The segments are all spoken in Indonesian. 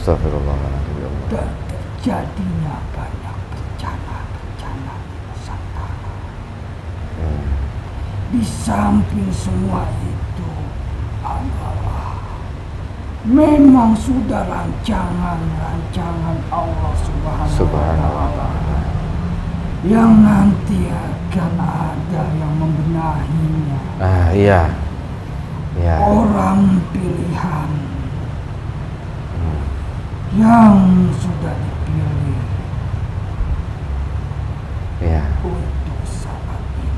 Astagfirullahaladzim ya Allah. Dan terjadinya banyak bencana-bencana di Nusantara. Di samping semua itu adalah memang sudah rancangan-rancangan Allah Subhanahu wa Ta'ala yang nanti akan ada yang membenahinya. Iya. Ya. Orang pilihan yang sudah dipilih Ya. untuk saat ini.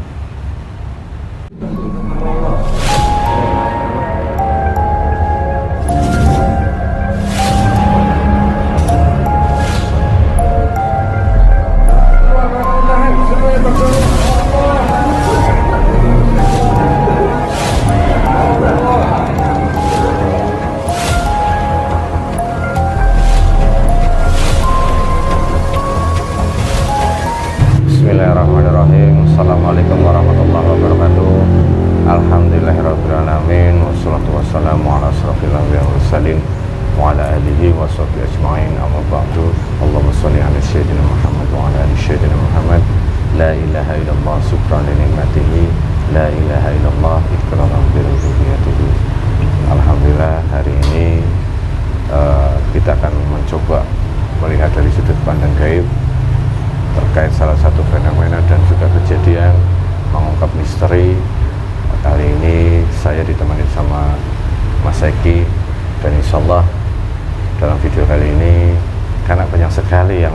Bismillahirrahmanirrahim. Assalamualaikum warahmatullahi wabarakatuh. Alhamdulillahirrahmanirrahim. Wassalatu wassalamu ala asrafil anbiya wal mursalin wa ala alihi wa sahbihi ajma'in. Amma ba'du. Allahumma shalli ala sayyidina Muhammad wa ala ali sayyidina Muhammad. La ilaha illallah subhana ni'matihi. La ilaha illallah ikraman bi rububiyyatihi. Alhamdulillah, hari ini kita akan mencoba melihat dari sudut pandang gaib terkait salah satu fenomena dan juga kejadian mengungkap misteri. Kali ini saya ditemani sama Mas Eki, dan insya Allah dalam video kali ini, karena banyak sekali yang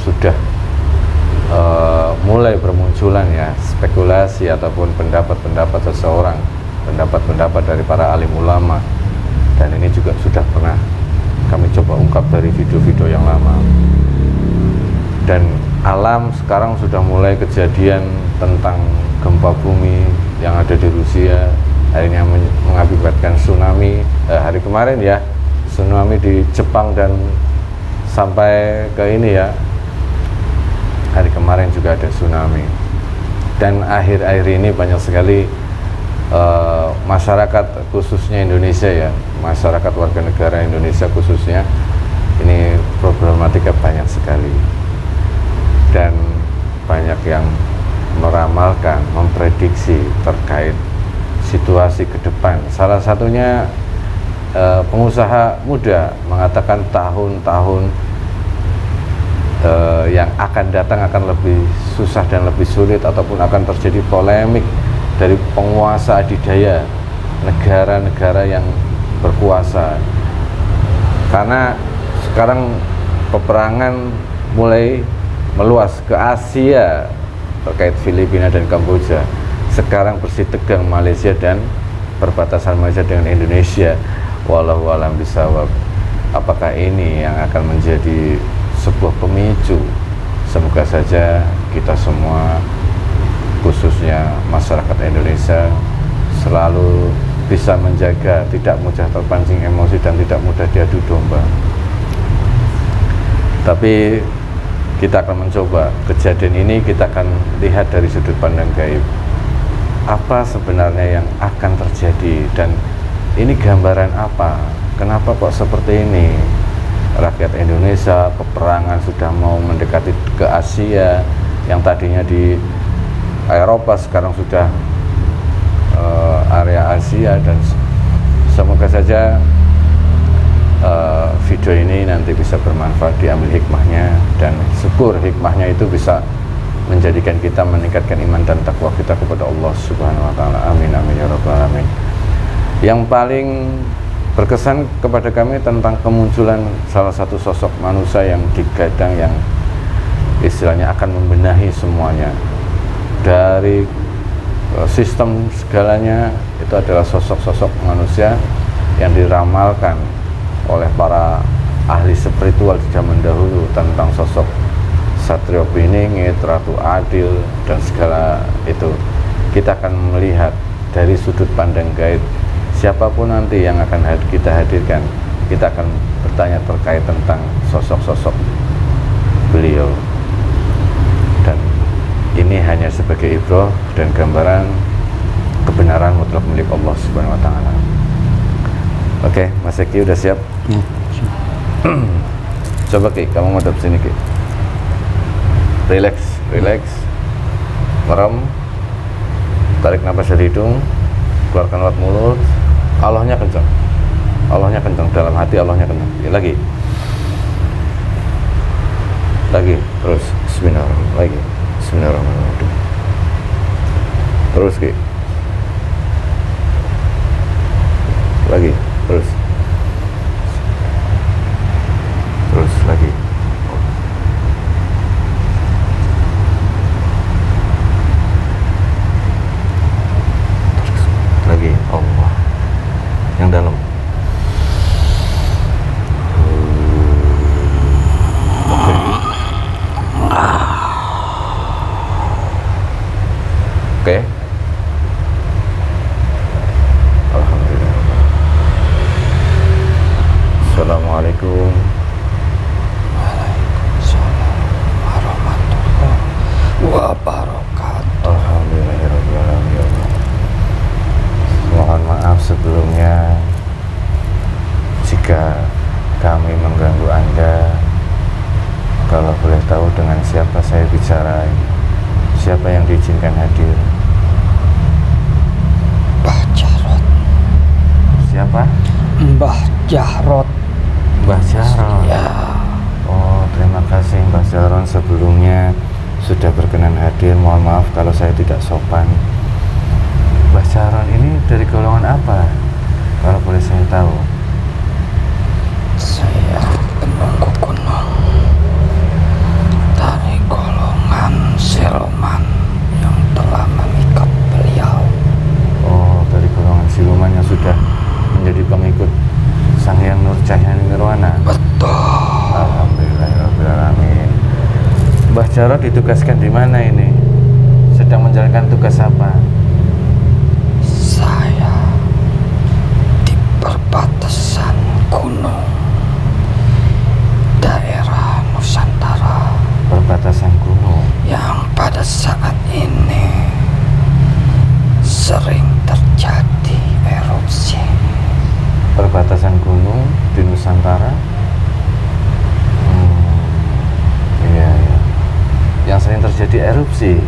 sudah mulai bermunculan ya spekulasi ataupun pendapat-pendapat seseorang, pendapat-pendapat dari para alim ulama, dan ini juga sudah pernah kami coba ungkap dari video-video yang lama. Dan alam sekarang sudah mulai kejadian tentang gempa bumi yang ada di Rusia, akhirnya mengakibatkan tsunami hari kemarin ya, tsunami di Jepang, dan sampai ke ini ya, hari kemarin juga ada tsunami. Dan akhir-akhir ini banyak sekali masyarakat khususnya Indonesia ya, masyarakat warga negara Indonesia khususnya, ini problematika banyak sekali. Dan banyak yang meramalkan, memprediksi terkait situasi ke depan. Salah satunya pengusaha muda mengatakan tahun-tahun yang akan datang akan lebih susah dan lebih sulit, ataupun akan terjadi polemik dari penguasa adidaya negara-negara yang berkuasa. Karena sekarang peperangan mulai meluas ke Asia terkait Filipina dan Kamboja. Sekarang bersih tegang Malaysia dan perbatasan Malaysia dengan Indonesia. Wallahu a'lam bishawab. Apakah ini yang akan menjadi sebuah pemicu? Semoga saja kita semua, khususnya masyarakat Indonesia, selalu bisa menjaga, tidak mudah terpancing emosi dan tidak mudah diadu domba. Tapi kita akan mencoba kejadian ini, kita akan lihat dari sudut pandang gaib. Apa sebenarnya yang akan terjadi, dan ini gambaran apa? Kenapa kok seperti ini? Rakyat Indonesia, peperangan sudah mau mendekati ke Asia, yang tadinya di Eropa sekarang sudah area Asia. Dan semoga saja video ini nanti bisa bermanfaat, diambil hikmahnya, dan syukur hikmahnya itu bisa menjadikan kita meningkatkan iman dan takwa kita kepada Allah Subhanahu wa Ta'ala. Amin amin ya rabbal alamin. Yang paling berkesan kepada kami tentang kemunculan salah satu sosok manusia yang digadang, yang istilahnya akan membenahi semuanya dari sistem segalanya. Itu adalah sosok-sosok manusia yang diramalkan oleh para ahli spiritual di zaman dahulu tentang sosok Satrio Piningit, Ratu Adil, dan segala itu. Kita akan melihat dari sudut pandang gaib. Siapapun nanti yang akan kita hadirkan, kita akan bertanya terkait tentang sosok-sosok beliau. Dan ini hanya sebagai ibrah dan gambaran kebenaran mutlak milik Allah Subhanahu wa Ta'ala. Oke, Mas Eki udah siap? Ya. Coba Ki, kamu madep sini Ki. Relax, relax. Merem. Tarik nafas dari hidung, keluarkan lewat mulut. Allahnya kencang. Allahnya kencang, dalam hati Allahnya kencang. Ya, lagi. Lagi, terus bismillahirrahmanirrahim. Lagi. Bismillahirrahmanirrahim. Terus Ki. Lagi, terus. Terus lagi. Lagi, Allah yang dalam. Oke. Oke. Alhamdulillah. Assalamualaikum. Waalaikumsalam warahmatullahi wabarakatuh. Alhamdulillahirrahmanirrahim. Ya Allah. Mohon maaf sebelumnya jika kami mengganggu Anda. Kalau boleh tahu dengan siapa saya bicara, siapa yang diizinkan hadir? Mbah Jarot. Siapa? Mbah Jarot. Mbah Jarot. Ya. Oh, terima kasih Mbah Jarot sebelumnya sudah berkenan hadir. Mohon maaf kalau saya tidak sopan. Mbah Jarot ini dari golongan apa? Kalau boleh saya tahu. Saya penunggu gunung dari golongan Siluman yang telah memikat beliau. Oh, dari golongan siluman yang sudah menjadi pengikut Sang Hyang Nurcahyani Nirwana. Betul. Alhamdulillahirrahmanirrahim. Mbah Jarot ditugaskan di mana ini? Sedang menjalankan tugas apa? Saya di perbatasan gunung daerah Nusantara Perbatasan gunung. yang pada saat ini sering terjadi erupsi. Perbatasan gunung di Nusantara. Iya, iya. Yang sering terjadi erupsi.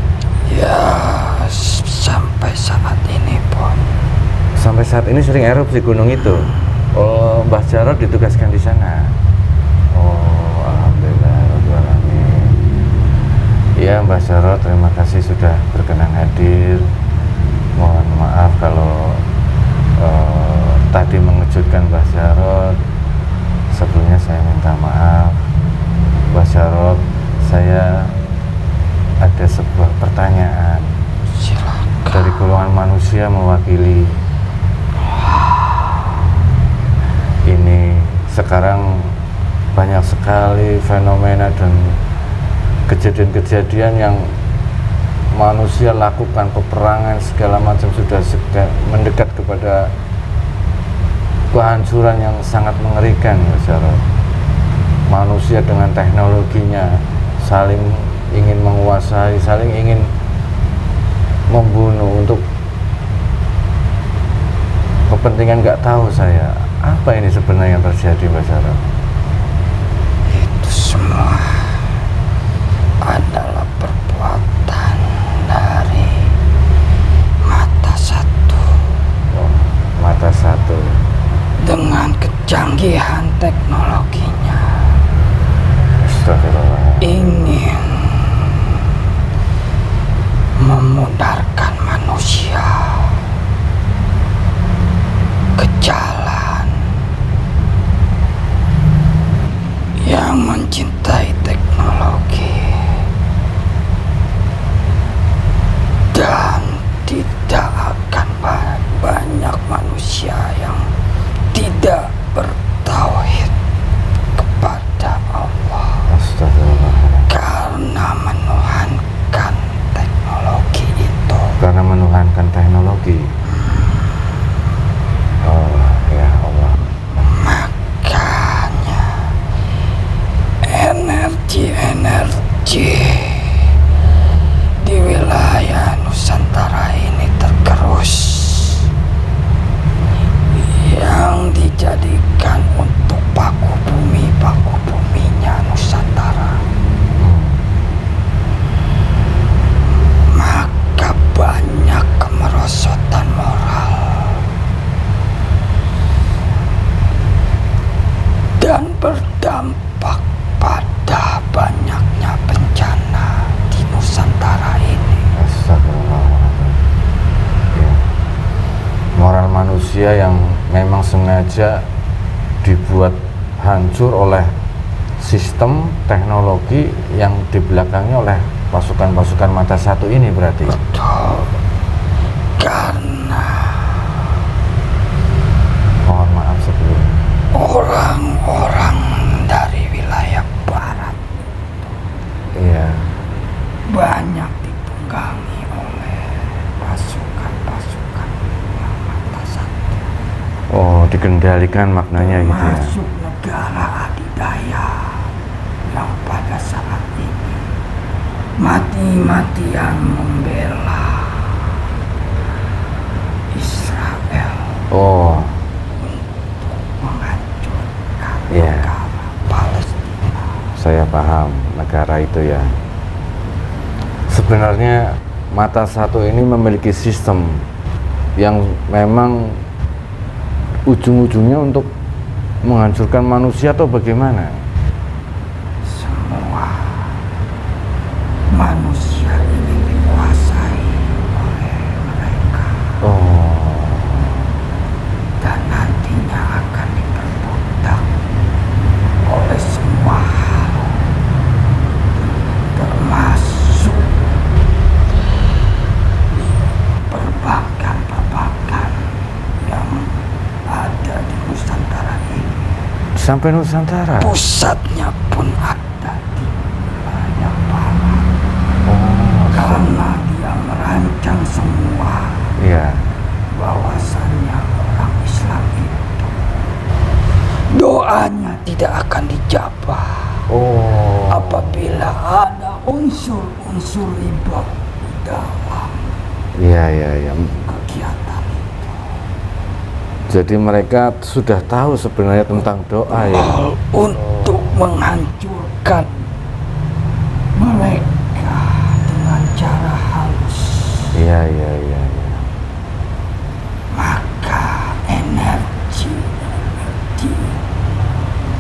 Ya, sampai saat ini pun. Sampai saat ini sering erupsi gunung itu. Oh, Mbah Jarot ditugaskan di sana. Oh, alhamdulillahirrahmanirrahim. Ya, Mbah Jarot, terima kasih sudah berkenan hadir. Mohon maaf kalau tadi mengejutkan Mbah Jarot. Sebelumnya saya minta maaf. Mbah Jarot, saya ada sebuah pertanyaan. Silakan. Dari golongan manusia mewakili. Ini sekarang banyak sekali fenomena dan kejadian-kejadian yang manusia lakukan, peperangan segala macam sudah mendekat kepada kehancuran yang sangat mengerikan. Manusia dengan teknologinya saling ingin menguasai, saling ingin membunuh untuk kepentingan nggak tahu saya. Apa ini sebenarnya yang terjadi, Mbak Jarot? Itu semua adalah perbuatan dari mata satu. Oh, mata satu. Dengan kecanggihan teknologinya Astagfirullah. ingin memudarkan manusia ke jalan yang mencintai teknologi dan tidak akan banyak manusia yang tidak bertauhid kepada Allah Astagfirullah. karena menuhankan teknologi itu. Karena menuhankan teknologi. Oh, ya Allah. Makanya energi di wilayah Nusantara ini tergerus yang dijadikan untuk paku bumi dan berdampak pada banyaknya bencana di Nusantara ini. Astagfirullahaladzim. Ya. Moral manusia yang memang sengaja dibuat hancur oleh sistem teknologi yang dibelakangi oleh pasukan-pasukan mata satu ini berarti. Betul. Karena mohon maaf sebelumnya. orang-orang dari wilayah barat Iya. banyak ditunggangi oleh pasukan-pasukan yang mata satu. Oh, dikendalikan maknanya gitu ya. Masuk negara adidaya yang pada saat ini mati-matian membela Israel Oh, menghancurkan iya. negara Palestina. Saya paham negara itu ya. Sebenarnya mata satu ini memiliki sistem yang memang ujung-ujungnya untuk menghancurkan manusia atau bagaimana? Semua manusia ini dikuasai oleh mereka Oh, dan nantinya akan diperbudak oleh semua hal, termasuk perbankan-perbankan yang ada di Nusantara ini. sampai Nusantara. Pusatnya pun ada di wilayah barat. Oh, Karena dia merancang semua iya. bahwasannya orang Islam itu doanya tidak akan dijabah Oh, apabila ada unsur-unsur riba di dalam iya, iya, iya. kegiatan itu. Jadi mereka sudah tahu sebenarnya tentang doa ya. Untuk menghancurkan mereka dengan cara halus, Iya, iya, iya, iya. maka energi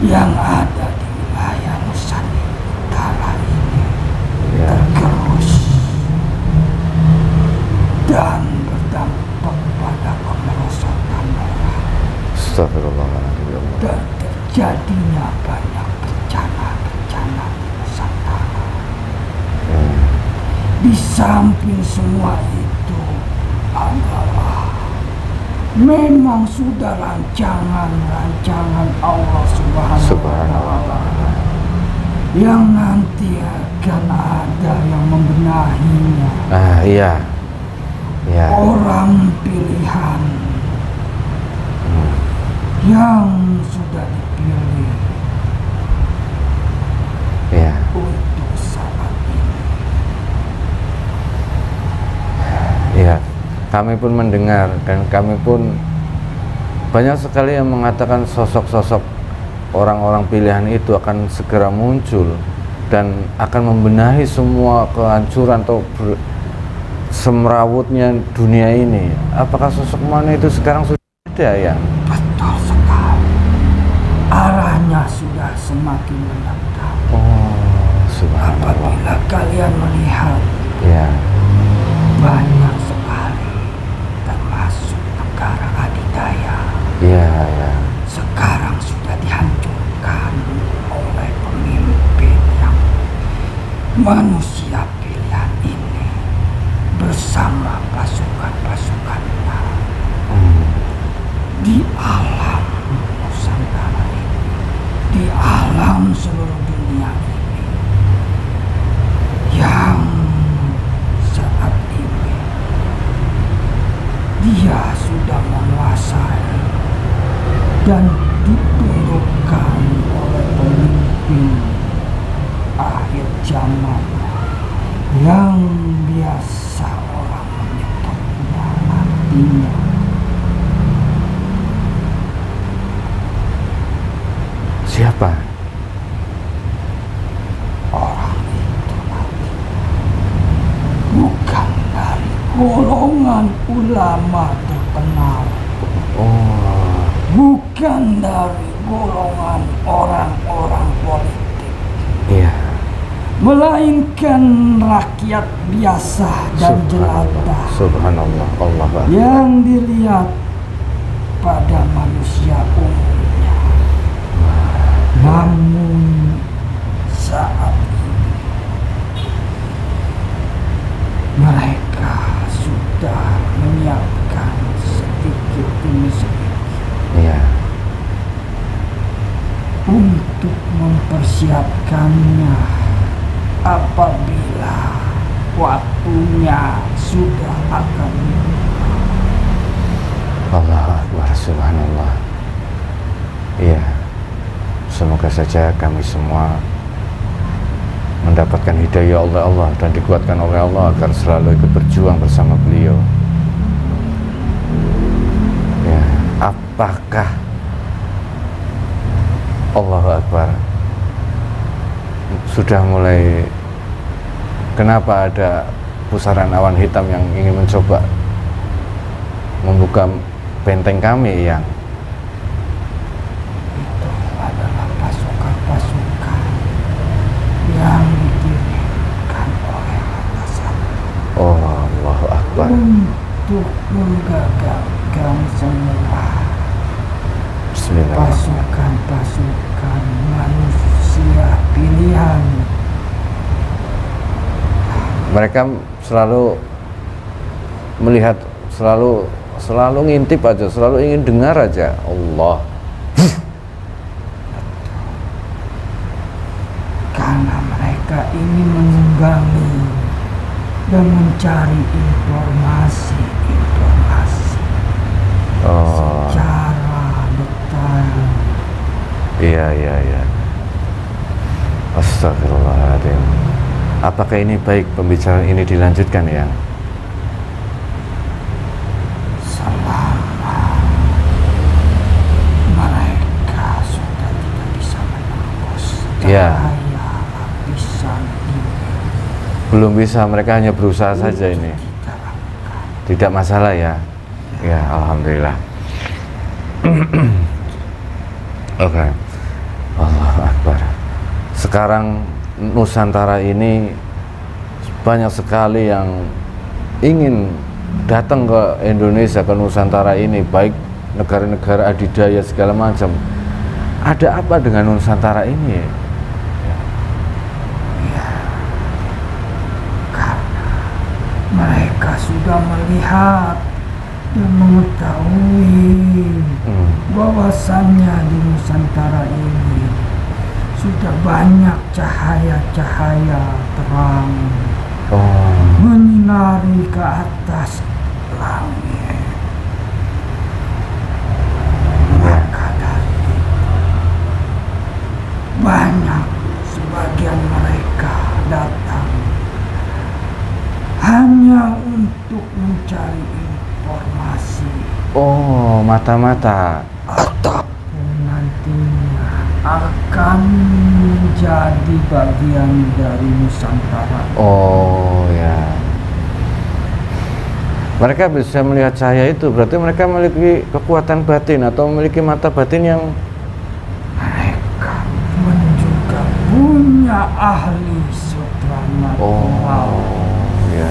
yang ada di wilayah Nusantara ini Iya. tergerus dan berdampak pada kemerosotan orang Astagfirullahaladzim ya Allah. dan terjadinya banyak bencana-bencana di Nusantara. Hmm. Di samping semua itu adalah memang sudah rancangan-rancangan Allah Subhanahu wa Ta'ala yang nanti akan ada yang membenahinya. Ah, iya. Iya. Orang pilihan yang sudah dipilih Iya. untuk saat ini. Iya. Kami pun mendengar dan kami pun banyak sekali yang mengatakan sosok-sosok orang-orang pilihan itu akan segera muncul dan akan membenahi semua kehancuran atau semrawutnya dunia ini. Apakah sosok mana itu sekarang sudah ada ya? Betul sekali. Arahnya sudah semakin mendekat. Oh, subhanallah. Apabila kalian melihat Ya, banyak sekali termasuk negara adidaya iya, ya. sekarang sudah dihancurkan oleh pemimpin yang manusia pilihan ini bersama pasukan-pasukannya di alam Nusantara ini, di alam seluruh dunia ini yang saat ini dia sudah menguasai dan ditundukkan oleh pemimpin akhir zaman yang biasa orang menyebutnya nantinya Siapa? orang itu nanti bukan dari golongan ulama terkenal, Oh, bukan dari golongan orang melainkan rakyat biasa dan jelata Subhanallah, Allah Akbar. yang dilihat pada manusia umumnya. Namun saat ini mereka sudah menyiapkan sedikit demi sedikit Iya. untuk mempersiapkannya apabila waktunya sudah akan Allah Akbar, Subhanallah. Iya. Semoga saja kami semua mendapatkan hidayah oleh Allah dan dikuatkan oleh Allah agar selalu ikut berjuang bersama beliau. Ya, apakah Allahu Akbar sudah mulai, kenapa ada pusaran awan hitam yang ingin mencoba membuka benteng kami yang itu adalah pasukan-pasukan yang dikirimkan oleh atasan oh Allahu Akbar untuk menggagalkan semua Bismillahirrahmanirrahim. pasukan-pasukan manusia pilihan. Mereka selalu melihat, selalu ngintip aja, selalu ingin dengar aja Allah. Karena mereka ingin menunggangi dan mencari informasi Oh secara detail. iya. Astagfirullahaladzim. Apakah ini baik pembicaraan ini dilanjutkan ya? Selama mereka sudah tidak bisa menembus Ya. cahaya lapisan ini, Belum bisa, mereka hanya berusaha saja ini. Tidak masalah ya? Ya, Alhamdulillah. Oke. Allahu Akbar. Sekarang Nusantara ini banyak sekali yang ingin datang ke Indonesia, ke Nusantara ini, baik negara-negara adidaya segala macam. Ada apa dengan Nusantara ini? karena mereka sudah melihat dan mengetahui bahwasannya di Nusantara ini sudah banyak cahaya-cahaya terang Oh, menyinari ke atas langit. Maka dari itu banyak sebagian mereka datang hanya untuk mencari informasi oh, mata-mata. ataupun nantinya akan menjadi bagian dari Nusantara. Oh ya. Mereka bisa melihat cahaya itu, berarti mereka memiliki kekuatan batin atau memiliki mata batin yang Mereka pun juga punya ahli supranatural. oh ya.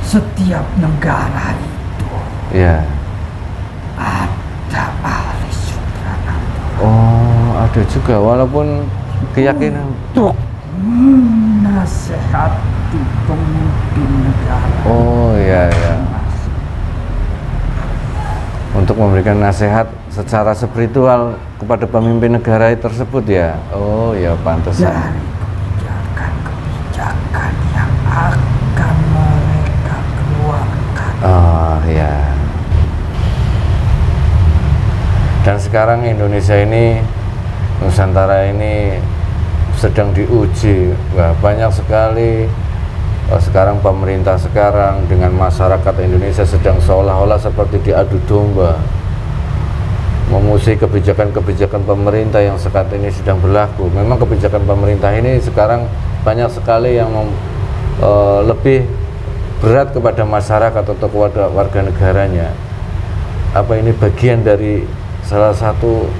Setiap negara itu Ya. ada ahli supranatural Oh, ada juga walaupun keyakinan. untuk menasehati pemimpin negara. Oh ya. Untuk memberikan nasihat secara spiritual kepada pemimpin negara tersebut ya. Oh ya, pantesan. Dari kebijakan-kebijakan yang akan mereka keluarkan. Oh ya. Dan sekarang Indonesia ini, Nusantara ini sedang diuji. Wah, banyak sekali sekarang pemerintah sekarang dengan masyarakat Indonesia sedang seolah-olah seperti diadu domba memusuhi kebijakan-kebijakan pemerintah yang saat ini sedang berlaku. Memang kebijakan pemerintah ini sekarang banyak sekali yang lebih berat kepada masyarakat atau kepada warga negaranya. Apa ini bagian dari salah satu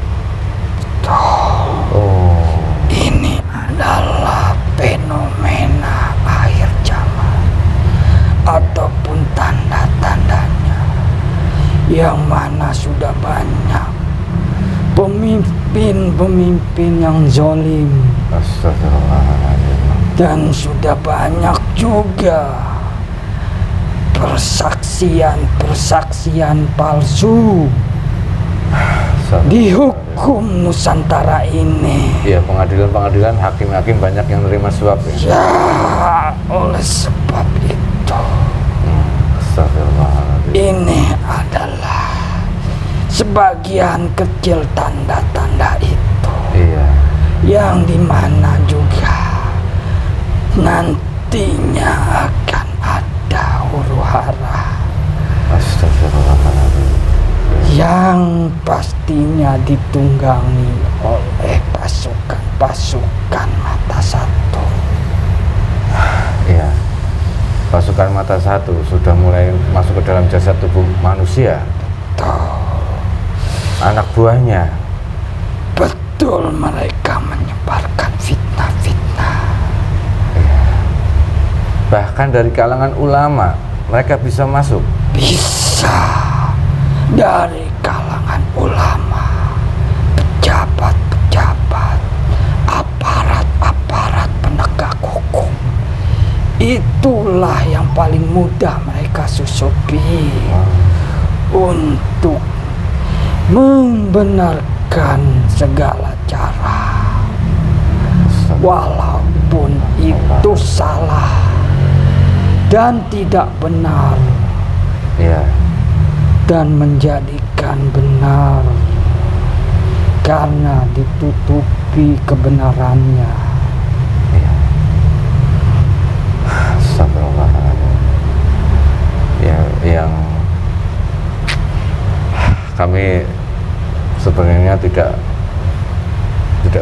Ini adalah fenomena pemimpin yang zalim. Astagfirullahaladzim. Dan sudah banyak juga persaksian palsu di hukum Nusantara ini. Iya, pengadilan-pengadilan, hakim-hakim banyak yang menerima suap ya. Ya, oleh sebab itu, Astagfirullahaladzim. ini adalah sebagian kecil tanda-tanda itu. Iya. Yang dimana juga nantinya akan ada huru-hara Astagfirullahaladzim. yang pastinya ditunggangi oleh pasukan-pasukan mata satu. Iya. Pasukan mata satu sudah mulai masuk ke dalam jasad tubuh manusia. Tuh, Anak buahnya. betul, mereka menyebarkan fitnah-fitnah. Bahkan dari kalangan ulama mereka bisa masuk. Bisa dari kalangan ulama, pejabat-pejabat, aparat-aparat penegak hukum. Itulah yang paling mudah mereka susupi untuk membenarkan segala cara, walaupun itu salah dan tidak benar. Iya. Dan menjadikan benar karena ditutupi kebenarannya. Iya. Astagfirullahaladzim. Ya, yang kami sebenarnya tidak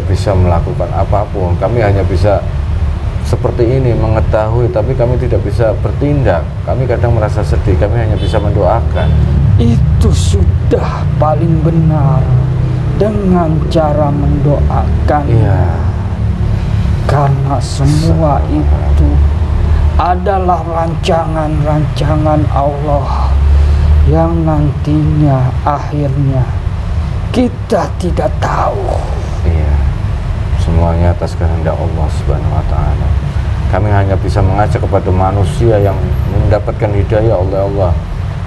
bisa melakukan apapun. Kami hanya bisa seperti ini, mengetahui, tapi kami tidak bisa bertindak. Kami kadang merasa sedih, kami hanya bisa mendoakan. Itu sudah paling benar dengan cara mendoakan. Iya. Karena semua itu adalah rancangan-rancangan Allah yang nantinya akhirnya kita tidak tahu. Iya. Semuanya atas kehendak Allah Subhanahu wa Ta'ala. Kami hanya bisa mengajak kepada manusia yang mendapatkan hidayah oleh Allah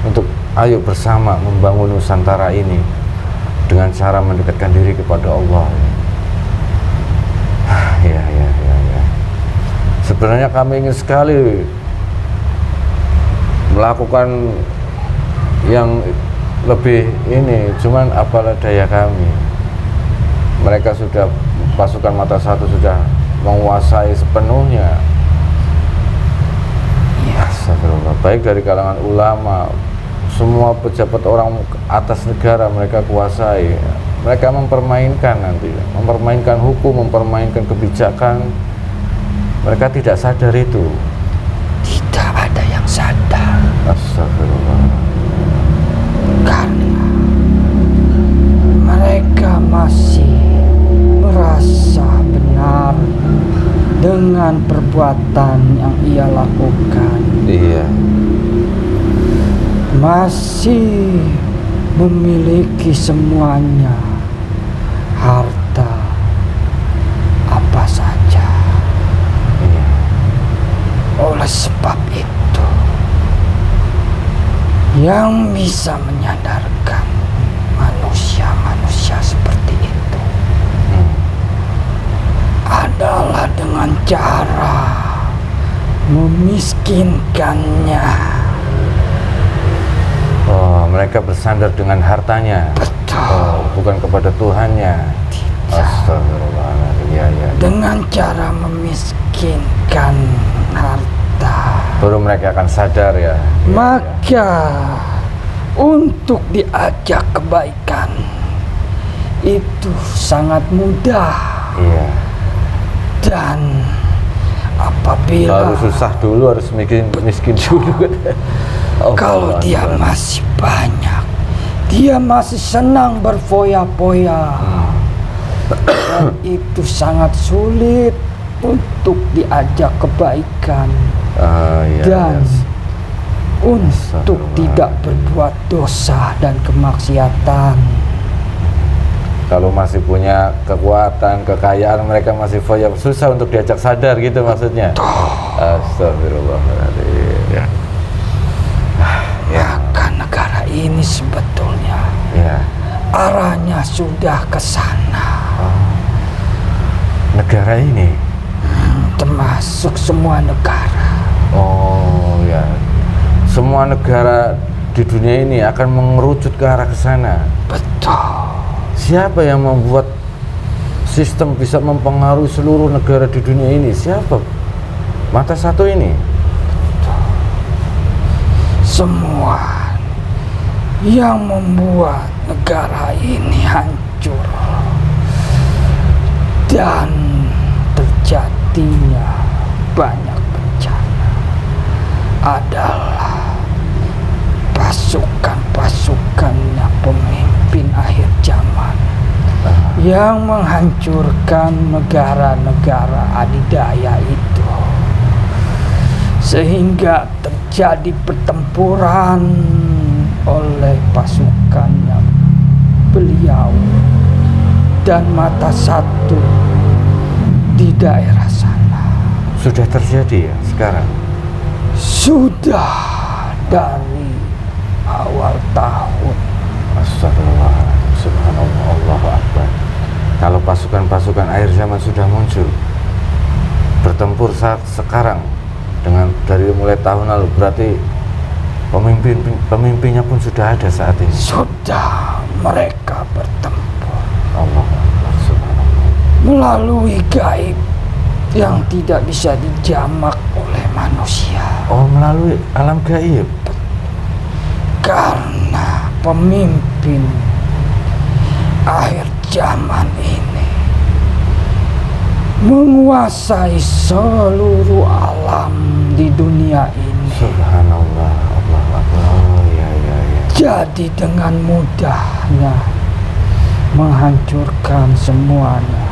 untuk ayo bersama membangun Nusantara ini dengan cara mendekatkan diri kepada Allah. Ya. Sebenarnya kami ingin sekali melakukan yang lebih ini, cuman apalah daya kami. Mereka sudah, pasukan mata satu sudah menguasai sepenuhnya. Astagfirullah. Baik dari kalangan ulama, semua pejabat orang atas negara mereka kuasai. Mereka mempermainkan nanti, mempermainkan hukum, mempermainkan kebijakan. Mereka tidak sadar itu. Tidak ada yang sadar. Astagfirullah. Karena mereka masih merasa benar dengan perbuatan yang ia lakukan. Iya. Masih memiliki semuanya, harta apa saja. Iya. Oleh sebab itu, yang bisa menyadarkan manusia-manusia seperti itu adalah dengan cara memiskinkannya. Oh, mereka bersandar dengan hartanya. Betul. Oh, bukan kepada Tuhannya. Tidak. Astagfirullahaladzim. Ya. Dengan cara memiskinkan harta, Baru mereka akan sadar ya. maka untuk diajak kebaikan itu sangat mudah. Iya. Dan apabila Harus susah dulu, harus miskin dulu. Oh, kalau dia masih banyak, dia masih senang berfoya-foya, dan itu sangat sulit untuk diajak kebaikan iya, dan iya. untuk tidak berbuat dosa dan kemaksiatan. Kalau masih punya kekuatan, kekayaan, mereka masih foya, susah untuk diajak sadar gitu maksudnya. Astagfirullahaladzim. Ya. Maka negara ini sebetulnya arahnya sudah ke sana. Negara ini? Termasuk semua negara. Oh ya, semua negara di dunia ini akan mengerucut ke arah ke sana. Betul. Siapa yang membuat sistem bisa mempengaruhi seluruh negara di dunia ini? Siapa? Mata satu ini? Betul. Semua yang membuat negara ini hancur dan terjadinya banyak bencana adalah pasukan-pasukannya pemimpin akhir zaman yang menghancurkan negara-negara adidaya itu, sehingga terjadi pertempuran oleh pasukannya beliau dan mata satu di daerah sana. Sudah terjadi ya sekarang? Sudah dari awal tahun. Astagfirullahaladzim, subhanallah, Allahu Akbar. Kalau pasukan-pasukan akhir zaman sudah muncul, bertempur saat sekarang dengan dari mulai tahun lalu, berarti pemimpinnya pun sudah ada saat ini. Sudah mereka bertempur. Allahu Akbar, subhanallah. Melalui gaib yang tidak bisa dijamak oleh manusia. Oh, melalui alam gaib. Karena pemimpin akhir zaman ini menguasai seluruh alam di dunia ini. Subhanallah, Allahu Akbar. Oh, ya. Jadi dengan mudahnya menghancurkan semuanya.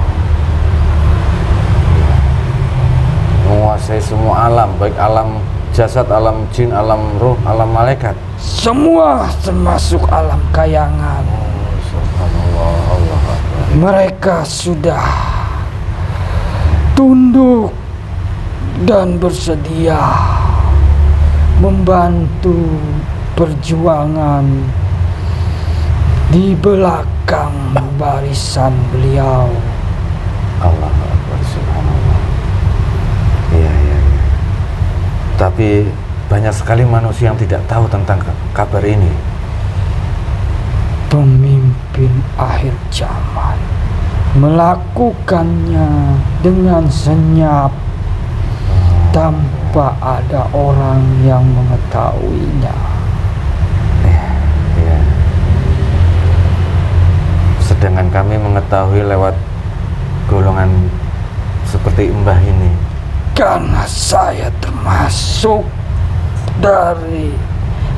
Menguasai semua alam, baik alam jasad, alam jin, alam ruh, alam malaikat. Semua termasuk alam kayangan. Subhanallah, Allah Akbar. Mereka sudah tunduk dan bersedia membantu perjuangan di belakang barisan beliau. Allah Akbar, subhanallah. Iya. Tapi banyak sekali manusia yang tidak tahu tentang kabar ini. Pemimpin akhir zaman melakukannya dengan senyap tanpa ada orang yang mengetahuinya. Iya. Sedangkan kami mengetahui lewat golongan seperti Mbah ini. Karena saya termasuk dari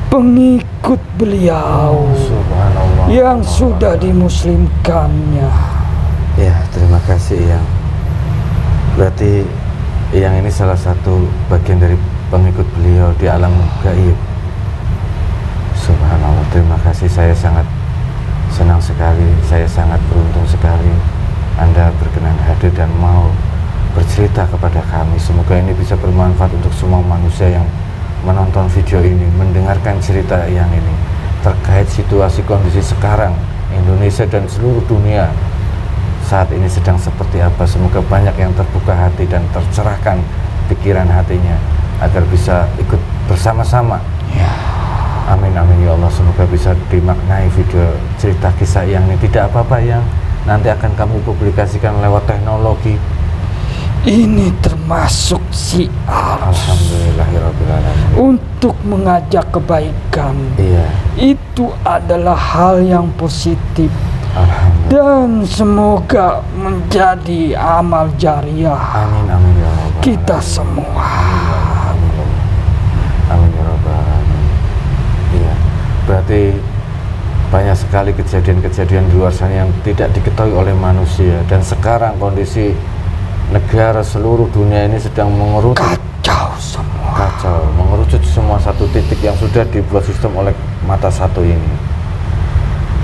pengikut beliau Subhanallah, yang sudah dimuslimkannya. Ya, terima kasih Yang. Berarti Yang ini salah satu bagian dari pengikut beliau di alam gaib. Subhanallah, terima kasih. Saya sangat senang sekali, saya sangat beruntung sekali Anda berkenan hadir dan mau bercerita kepada kami. Semoga ini bisa bermanfaat untuk semua manusia yang menonton video ini, mendengarkan cerita Yang ini terkait situasi kondisi sekarang Indonesia dan seluruh dunia saat ini sedang seperti apa. Semoga banyak yang terbuka hati dan tercerahkan pikiran hatinya agar bisa ikut bersama-sama. Amin amin ya Allah. Semoga bisa dimaknai video cerita kisah Yang ini. Tidak apa-apa Yang, nanti akan kami publikasikan lewat teknologi. Ini termasuk syiar Alhamdulillahirrahmanirrahim. untuk mengajak kebaikan. Iya. Itu adalah hal yang positif Alhamdulillah. dan semoga menjadi amal jariah Amin amin ya Rabbal kita alamin. semua. Amin ya Rabbal alamin. Iya. Berarti banyak sekali kejadian-kejadian di luar sana yang tidak diketahui oleh manusia, dan sekarang kondisi negara seluruh dunia ini sedang mengerucut, mengerucut semua satu titik yang sudah dibuat sistem oleh mata satu ini.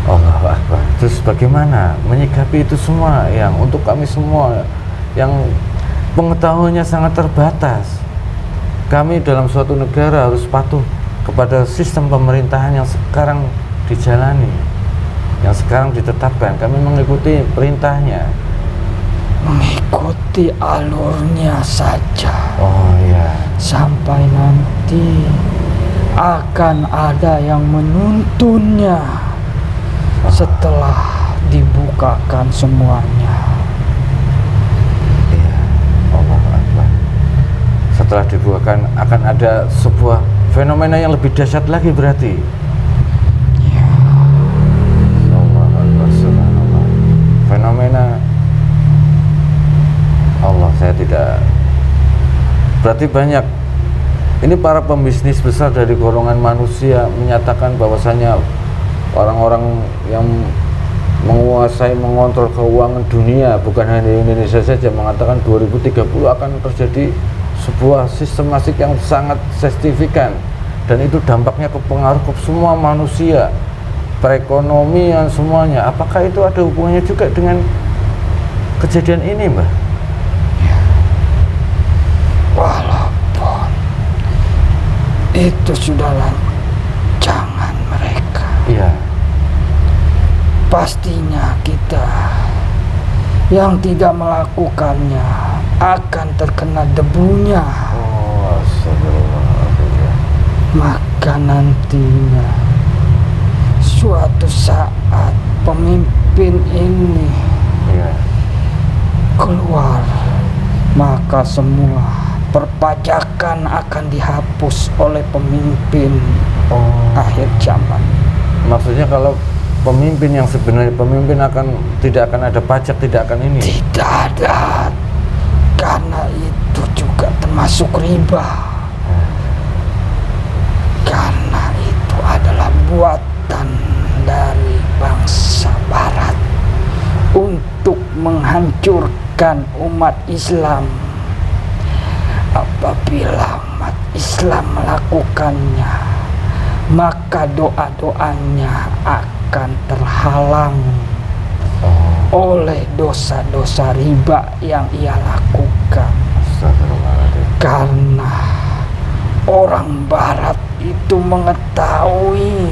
Allahu Akbar. Terus bagaimana menyikapi itu semua yang untuk kami semua yang pengetahuannya sangat terbatas? Kami dalam suatu negara harus patuh kepada sistem pemerintahan yang sekarang dijalani, yang sekarang ditetapkan. Kami mengikuti perintahnya, mengikuti alurnya saja. Oh ya. Sampai nanti akan ada yang menuntunnya setelah dibukakan semuanya. Iya, Allah Akbar. Setelah dibukakan akan ada sebuah fenomena yang lebih dahsyat lagi berarti. Ya. Allah Akbar, subhanallah. Fenomena Allah, saya tidak. Berarti banyak. Ini para pembisnis besar dari golongan manusia menyatakan bahwasanya orang-orang yang menguasai, mengontrol keuangan dunia, bukan hanya di Indonesia saja, mengatakan 2030 akan terjadi sebuah sistematik yang sangat signifikan, dan itu dampaknya ke pengaruh ke semua manusia, perekonomian semuanya. Apakah itu ada hubungannya juga dengan kejadian ini, Mbah? Walaupun itu sudah rancangan mereka, Iya. pastinya kita yang tidak melakukannya akan terkena debunya. Oh, astagfirullahaladzim. Maka nantinya suatu saat pemimpin ini Iya. keluar, maka semua perpajakan akan dihapus oleh pemimpin akhir zaman. Maksudnya kalau pemimpin yang sebenarnya pemimpin tidak akan ada pajak, tidak akan ini. Tidak ada, karena itu juga termasuk riba. Karena itu adalah buatan dari bangsa Barat untuk menghancurkan umat Islam. Apabila umat Islam melakukannya, maka doa-doanya akan terhalang oleh dosa-dosa riba yang ia lakukan. Karena orang Barat itu mengetahui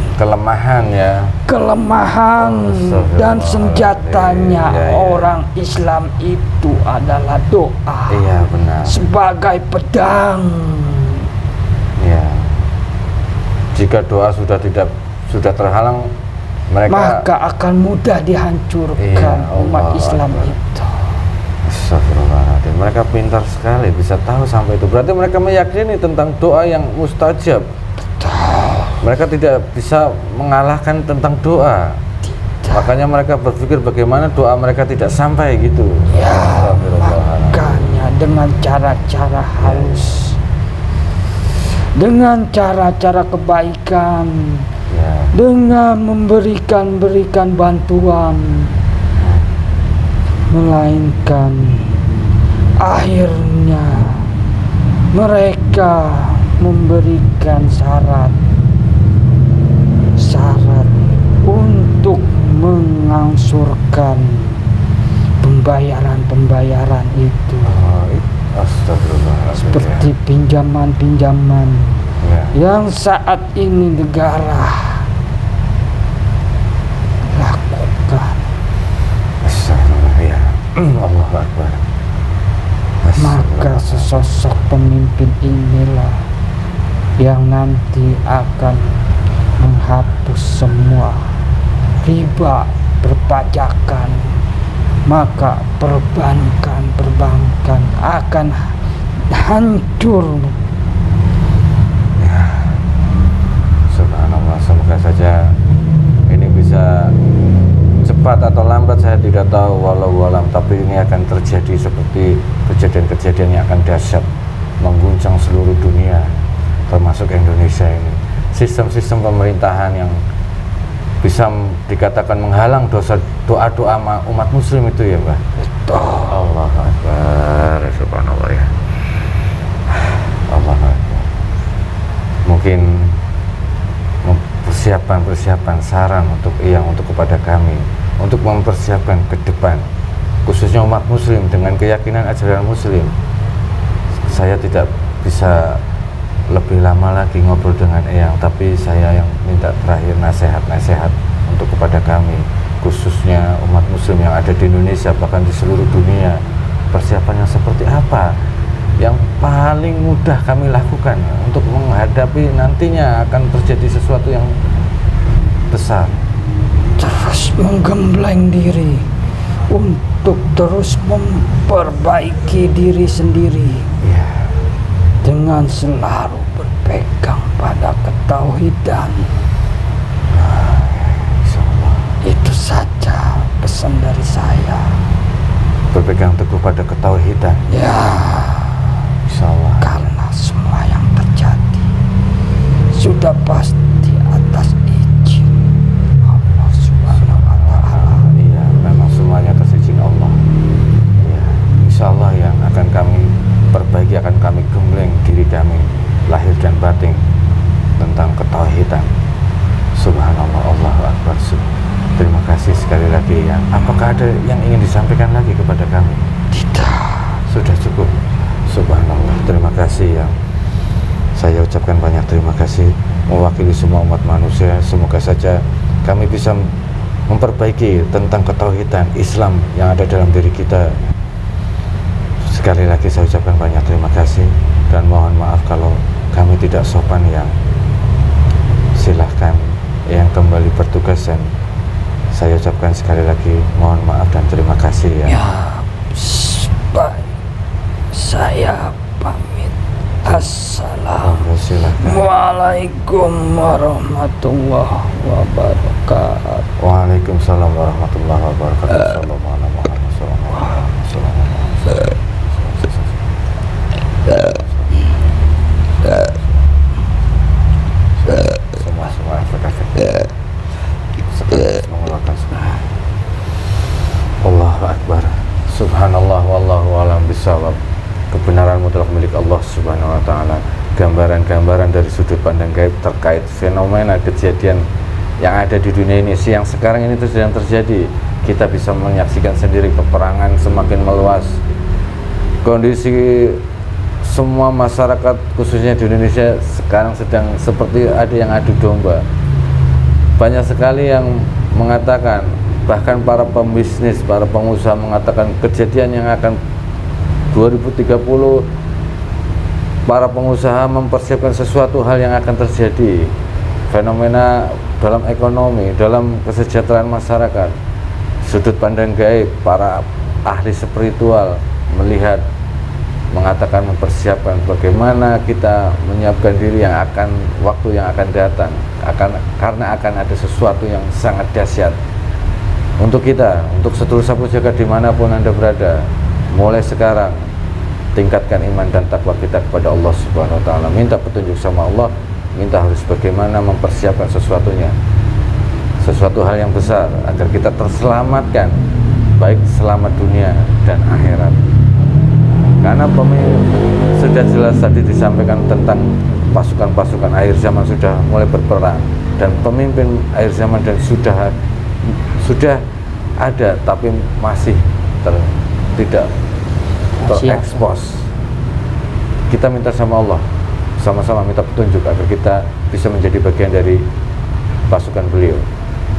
Kelemahan dan senjatanya. Iya. Orang Islam itu adalah doa. Iya, benar. Sebagai pedang. Iya. Jika doa sudah terhalang, maka akan mudah dihancurkan. Iya, umat Allah Islam Allah. itu. Astagfirullahaladzim. Mereka pintar sekali bisa tahu sampai itu. Berarti mereka meyakini tentang doa yang mustajab. Mereka tidak bisa mengalahkan tentang doa. Makanya mereka berpikir bagaimana doa mereka tidak sampai gitu. Ya, makanya dengan cara-cara halus, dengan cara-cara kebaikan, Ya. dengan memberikan bantuan, melainkan akhirnya mereka memberikan syarat untuk mengangsurkan pembayaran itu. Astagfirullahaladzim. Seperti pinjaman-pinjaman Ya. yang saat ini negara lakukan. Astagfirullah, ya. Allahu Akbar. Maka sesosok pemimpin inilah yang nanti akan menghapus semua riba, perpajakan. Maka perbankan akan hancur. Ya. Subhanallah, semoga saja ini bisa cepat atau lambat saya tidak tahu, walau alam, tapi ini akan terjadi seperti kejadian-kejadian yang akan dahsyat mengguncang seluruh dunia, termasuk Indonesia ini. Sistem-sistem pemerintahan yang bisa dikatakan menghalang doa-doa umat muslim itu, ya Mbak. Allah Akbar, subhanallah, ya. Allah Akbar. Mungkin mempersiapkan persiapan saran untuk kepada kami untuk mempersiapkan ke depan, khususnya umat muslim dengan keyakinan ajaran muslim. Saya tidak bisa lebih lama lagi ngobrol dengan Eyang, tapi saya yang minta terakhir nasihat-nasihat untuk kepada kami, khususnya umat muslim yang ada di Indonesia, bahkan di seluruh dunia. Persiapannya seperti apa yang paling mudah kami lakukan untuk menghadapi nantinya akan terjadi sesuatu yang besar? Terus menggembleng diri untuk terus memperbaiki diri sendiri, Ya, dengan selalu berpegang pada ketauhidan. insyaallah. Itu saja pesan dari saya. Berpegang teguh pada ketauhidan. Ya, Insyaallah. karena semua yang terjadi sudah pasti atas izin Allah Subhanahu wa Ta'ala. Iya, memang semuanya atas izin Allah. Iya, insyaallah yang akan kami perbaiki, akan kami gembleng diri kami lahir dan batin tentang ketauhidan. Subhanallah, Allahu Akbar. Terima kasih sekali lagi ya. Apakah ada yang ingin disampaikan lagi kepada kami? Tidak. Sudah cukup. Subhanallah. Terima kasih ya. Saya ucapkan banyak terima kasih mewakili semua umat manusia. Semoga saja kami bisa memperbaiki tentang ketauhidan Islam yang ada dalam diri kita. Sekali lagi saya ucapkan banyak terima kasih dan mohon maaf kalau kami tidak sopan ya. Silahkan yang kembali bertugas, dan saya ucapkan sekali lagi mohon maaf dan terima kasih ya. Ya, baik. Saya pamit. Silahkan. Assalamualaikum warahmatullahi wabarakatuh. Waalaikumsalam warahmatullahi wabarakatuh. Assalamualaikum warahmatullahi wabarakatuh. Semua Allahu Akbar. Subhanallah wallahu alam bisawab. Kebenaran mutlak milik Allah Subhanahu wa Ta'ala. Gambaran-gambaran dari sudut pandang gaib terkait fenomena kejadian yang ada di dunia ini, yang sekarang ini sedang terjadi. Kita bisa menyaksikan sendiri peperangan semakin meluas. Kondisi semua masyarakat khususnya di Indonesia sekarang sedang seperti ada yang adu domba. Banyak sekali yang mengatakan, bahkan para pembisnis, para pengusaha mengatakan kejadian yang akan 2030, para pengusaha mempersiapkan sesuatu hal yang akan terjadi, fenomena dalam ekonomi, dalam kesejahteraan masyarakat. Sudut pandang gaib, para ahli spiritual melihat, mengatakan, mempersiapkan bagaimana kita menyiapkan diri yang akan, waktu yang akan datang, karena akan ada sesuatu yang sangat dahsyat untuk kita, untuk seluruh sapu jaga dimanapun Anda berada. Mulai sekarang tingkatkan iman dan takwa kita kepada Allah Subhanahu wa Ta'ala. Minta petunjuk sama Allah, minta harus bagaimana mempersiapkan sesuatunya, sesuatu hal yang besar agar kita terselamatkan, baik selamat dunia dan akhirat. Karena sudah jelas tadi disampaikan tentang pasukan-pasukan akhir zaman sudah mulai berperang, dan pemimpin akhir zaman dan sudah ada tapi masih tidak terekspos. Kita minta sama Allah, sama-sama minta petunjuk agar kita bisa menjadi bagian dari pasukan beliau.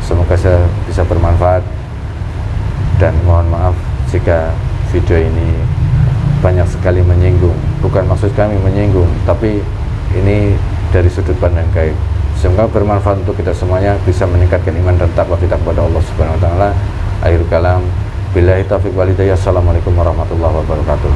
Semoga saya bisa bermanfaat, dan mohon maaf jika video ini banyak sekali menyinggung. Bukan maksud kami menyinggung, tapi ini dari sudut pandang gaib. Semoga bermanfaat untuk kita semuanya, bisa meningkatkan iman dan takwa kita kepada Allah Subhanahu wa Ta'ala. Akhir kalam, billahi taufiq wal hidayah. Assalamualaikum warahmatullahi wabarakatuh.